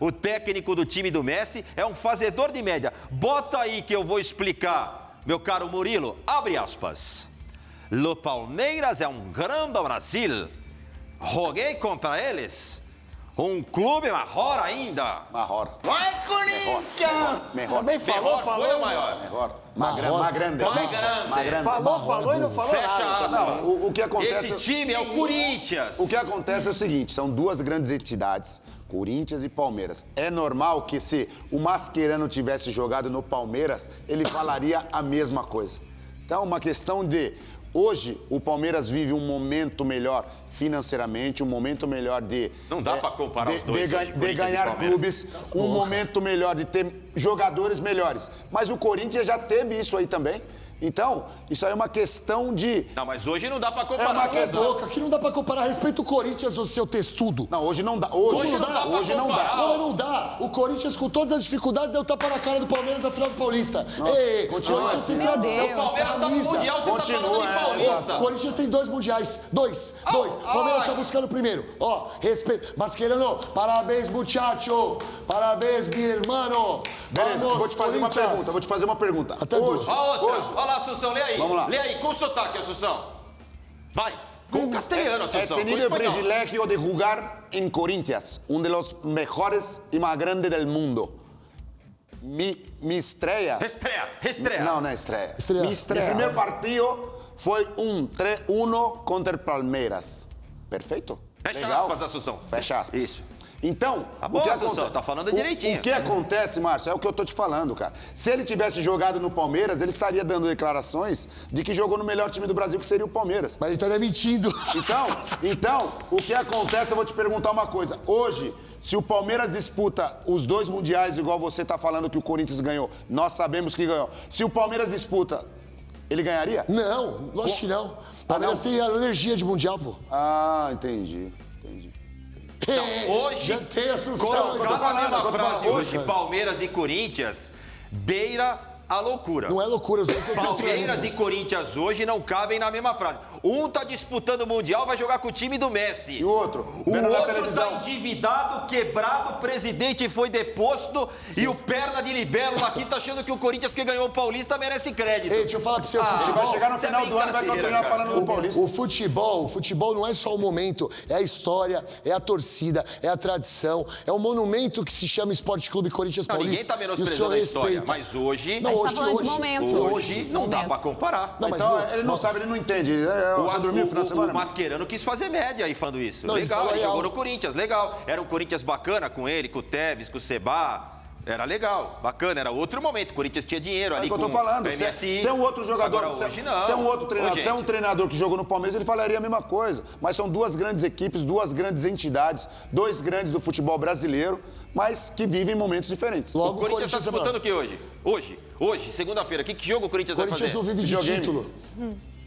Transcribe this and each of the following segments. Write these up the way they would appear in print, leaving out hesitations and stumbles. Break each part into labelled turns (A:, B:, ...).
A: o técnico do time do Messi é um fazedor de média. Bota aí que eu vou explicar, meu caro Murilo. Abre aspas. O Palmeiras é um grande Brasil. Joguei contra eles. Um clube maior ainda.
B: Maior.
C: Vai, Corinthians!
B: Melhor.
C: Também falou,
A: Melhor foi ou maior?
B: Melhor. Mais grande.
C: Falou e não falou
A: Fecha
C: nada.
A: aspas.
B: Não, o que acontece...
A: Esse time é o Corinthians.
B: O que acontece é o seguinte, são duas grandes entidades, Corinthians e Palmeiras. É normal que se o Mascherano tivesse jogado no Palmeiras, ele falaria a mesma coisa. Então, uma questão de... Hoje, o Palmeiras vive um momento melhor financeiramente, um momento melhor de...
A: Não dá para comparar os dois hoje,
B: de
A: Corinthians e
B: ganhar
A: Palmeiras.
B: clubes, um momento melhor de ter jogadores melhores. Mas o Corinthians já teve isso aí também. Então, isso aí é uma questão de...
A: Não, mas hoje não dá para
B: É
A: comparar.
B: uma
D: Cala a
B: questão...
D: boca, aqui não dá pra comparar. Respeita o Corinthians, o seu textudo.
B: Não, hoje não dá. Hoje não dá. Hoje não dá.
D: Como não dá? O Corinthians, com todas as dificuldades, deu tapa na cara do Palmeiras na final do Paulista. Ei,
B: continua.
D: Corinthians tem
E: Meu
D: tradição.
E: Deus.
A: O Palmeiras tá no
D: camisa.
A: Mundial, você tá falando de Paulista.
D: O Corinthians tem 2 mundiais. Dois. Palmeiras tá buscando o primeiro. Ó, respeito. Mascherano, parabéns, muchacho. Parabéns, meu irmão.
B: Beleza,
D: Vamos,
B: vou te fazer uma
D: Corinthians.
B: pergunta. Vou te fazer uma pergunta.
D: Até
B: Hoje,
A: Ó, outra.
B: hoje,
A: Olha lá, Assunção, lê aí.
B: Vamos lá.
A: Lê aí, com sotaque, Assunção. Vai. Com castelhano,
B: he
A: Assunção. Com
B: tenido el
A: espanhol.
B: privilegio de jugar en Corinthians, uno de los mejores y más grandes del mundo. Mi estrella...
A: Estreia.
B: Não, não é estreia.
D: Estreia.
B: Mi primeiro partido foi 3-1 contra o Palmeiras. Perfeito?
A: Fecha
B: Legal?
A: aspas, Assunção.
B: Fecha aspas.
A: Isso.
B: Então,
A: Tá bom,
B: o que
A: Assunção, tá falando direitinho.
B: O que acontece, Márcio, é o que eu tô te falando, cara. Se ele tivesse jogado no Palmeiras, ele estaria dando declarações de que jogou no melhor time do Brasil, que seria o Palmeiras.
D: Mas ele estaria mentindo.
B: Então, o que acontece, eu vou te perguntar uma coisa. Hoje, se o Palmeiras disputa os 2 mundiais, igual você tá falando que o Corinthians ganhou, nós sabemos que ganhou. Se o Palmeiras disputa, ele ganharia?
D: Não, lógico que não. Palmeiras tem alergia de mundial, pô.
B: Ah, entendi.
A: Hoje,
D: Já tem Assunção.
A: colocar na mesma
B: eu tô
A: frase
B: falando.
A: hoje, Palmeiras e Corinthians, beira a loucura.
D: Não é loucura, os dois são
A: Palmeiras e
D: diferentes.
A: Corinthians hoje não cabem na mesma frase. Um tá disputando o Mundial, vai jogar com o time do Messi.
B: E o outro?
A: O
B: Vendo na
A: outro
B: televisão.
A: tá endividado, quebrado, o presidente foi deposto e o perna de libelo aqui tá achando que o Corinthians, que ganhou o Paulista, merece crédito.
D: Ei, deixa eu falar pra você, o
B: Vai
D: futebol...
B: chegar no
A: Isso é
B: final do ano, vai
A: brincadeira,
B: continuar
A: cara.
B: falando do Paulista.
D: O futebol não é só o momento, é a história, é a torcida, é a tradição, é o monumento que se chama Esporte Clube Corinthians
A: Não,
D: Paulista.
A: ninguém tá
D: E o
A: menosprezando
D: senhor
A: a história,
D: respeita.
A: mas hoje...
D: Não,
E: Mas tá
D: hoje,
E: falando de
D: hoje.
E: momento.
A: Hoje não dá pra comparar.
D: Não, mas
B: Então,
D: não-
B: ele não sabe, ele não entende. Vai dormir no final de
A: O
B: semana?
A: Mascherano quis fazer média aí falando isso.
D: Não, ele
A: Legal,
D: falou
A: ele
D: real.
A: jogou no Corinthians, legal. Era um Corinthians bacana com ele, com o Tevez, com o Seba. Era legal, bacana, era outro momento. O Corinthians tinha dinheiro
B: É
A: ali
B: o que eu
A: com
B: tô falando.
A: o MSI.
B: Se é um outro jogador,
A: Agora, hoje não.
B: se é um outro treinador,
A: Ô,
B: se é um
A: gente,
B: treinador que jogou no Palmeiras, ele falaria a mesma coisa. Mas são 2 grandes equipes, 2 grandes entidades, 2 grandes do futebol brasileiro, mas que vivem momentos diferentes.
D: Logo,
A: O Corinthians tá disputando o que hoje? Hoje, segunda-feira. Que jogo o Corinthians vai
D: Corinthians
A: fazer?
D: não vive de
B: Videogame.
D: título.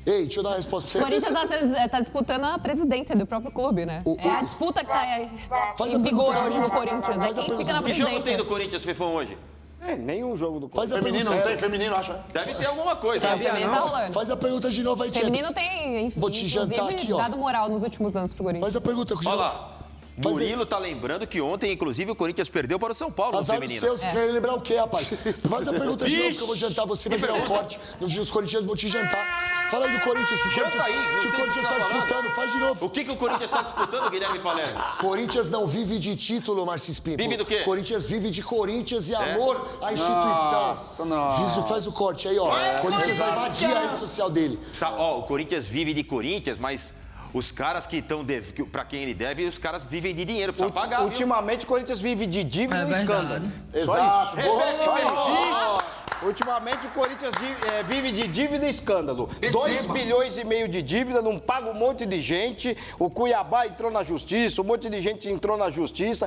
D: Ei, deixa eu dar uma resposta
E: O
D: pra você.
E: Corinthians tá disputando a presidência do próprio clube, né? É a disputa que tá
D: Faz a
E: em vigor
D: pergunta de
E: hoje no
D: novo.
E: Corinthians.
D: Faz
E: É
D: a
E: quem fica na
A: Que jogo tem
E: presidência.
A: do Corinthians, Fefão, hoje?
C: Nenhum jogo do
D: Faz a
B: Feminino
D: pergunta.
B: não tem? Feminino, acha?
A: Deve ter alguma coisa.
E: O feminino tá rolando.
D: Faz a pergunta de novo aí, Champs.
E: Feminino tem, enfim,
D: Vou te jantar
E: inclusive,
D: aqui, ó.
E: dado moral nos últimos anos pro Corinthians.
D: Faz a pergunta de
A: Olha
D: novo.
A: lá.
D: Faz
A: Murilo tá lembrando que ontem, inclusive, o Corinthians perdeu para o São Paulo no
D: Azar dos
A: feminino.
D: seus, você quer lembrar o quê, rapaz? Faz a pergunta de novo que eu vou jantar, você vai virar um corte. Nos dias corintianos vou te jantar. Fala aí do Corinthians, que o
A: Janta
D: Corinthians,
A: aí, não
D: que
A: sei
D: o
A: o que
D: Corinthians
A: você
D: tá
A: tá falando.
D: disputando, faz de novo.
A: O que o Corinthians está disputando, Guilherme Palermo?
D: Corinthians não vive de título, Marcis Pinto.
A: Vive do quê?
D: Corinthians vive de Corinthians e amor à instituição.
B: Nossa.
D: Faz o corte aí, ó. Corinthians vai invadir a rede social dele.
A: Ó, o Corinthians vive de Corinthians, mas os caras que estão para quem ele deve, os caras vivem de dinheiro, precisa pagar. viu?
C: Ultimamente, o Corinthians vive de dívida e escândalo.
B: Exato.
C: Ultimamente, o Corinthians vive de dívida e escândalo. 2 bilhões e meio de dívida, não paga um monte de gente. O Cuiabá entrou na justiça, um monte de gente entrou na justiça.